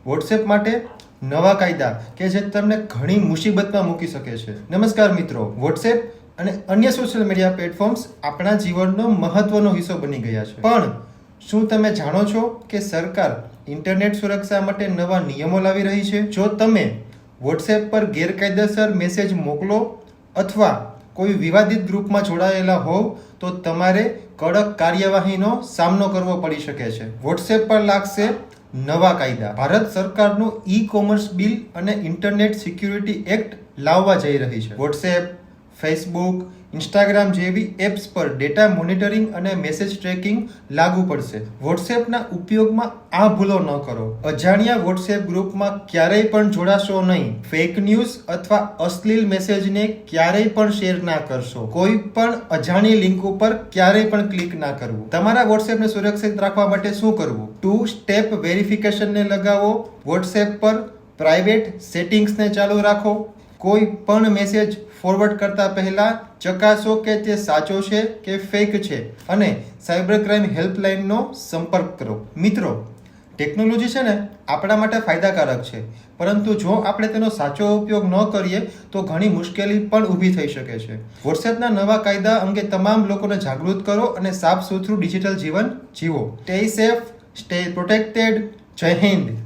WhatsApp માટે નવા કાયદા કે જે તમને ઘણી મુસીબતમાં મૂકી શકે છે. નમસ્કાર મિત્રો, વોટ્સએપ અને અન્ય સોશિયલ મીડિયા પ્લેટફોર્મ્સ આપણા જીવનનો મહત્વનો હિસ્સો બની ગયા છે. પણ શું તમે જાણો છો કે સરકાર ઇન્ટરનેટ સુરક્ષા માટે નવા નિયમો લાવી રહી છે? જો તમે વોટ્સએપ પર ગેરકાયદેસર મેસેજ મોકલો અથવા કોઈ વિવાદિત ગ્રુપમાં જોડાયેલા હોવ તો તમારે કડક કાર્યવાહીનો સામનો કરવો પડી શકે છે. વોટ્સએપ પર લાગશે નવા કાયદા. ભારત સરકારનું ઈ-કોમર્સ બિલ અને ઇન્ટરનેટ સિક્યુરિટી એક્ટ લાવવા જઈ રહી છે. વોટ્સએપ, ફેસબુક, ઇન્સ્ટાગ્રામ જેવી એપ્સ પર ડેટા મોનિટરિંગ અને મેસેજ ટ્રેકિંગ લાગુ પડશે. વોટ્સએપના ઉપયોગમાં આ ભૂલો ન કરો. અજાણ્યા વોટ્સએપ ગ્રુપમાં ક્યારેય પણ જોડાશો નહીં. ફેક ન્યૂઝ અથવા અશ્લીલ મેસેજને ક્યારેય પણ શેર ના કરશો. કોઈ પણ અજાણી લિંક ઉપર ક્યારેય પણ ક્લિક ના કરવું. તમારા વોટ્સએપને સુરક્ષિત રાખવા માટે શું કરવું? 2 સ્ટેપ વેરિફિકેશનને લગાવો. વોટ્સએપ પર પ્રાઇવેટ સેટિંગ્સને ચાલુ રાખો. કોઈ પણ મેસેજ ફોરવર્ડ કરતા પહેલા ચકાસો કે તે સાચો છે કે ફેક છે અને સાયબર ક્રાઇમ હેલ્પલાઇનનો સંપર્ક કરો. મિત્રો, ટેકનોલોજી છે ને આપણા માટે ફાયદાકારક છે, પરંતુ જો આપણે તેનો સાચો ઉપયોગ ન કરીએ તો ઘણી મુશ્કેલી પણ ઊભી થઈ શકે છે. વોટ્સએપના નવા કાયદા અંગે તમામ લોકોને જાગૃત કરો અને સાફ સુથરું ડિજિટલ જીવન જીવો. Stay safe, stay protected. જય હિન્દ.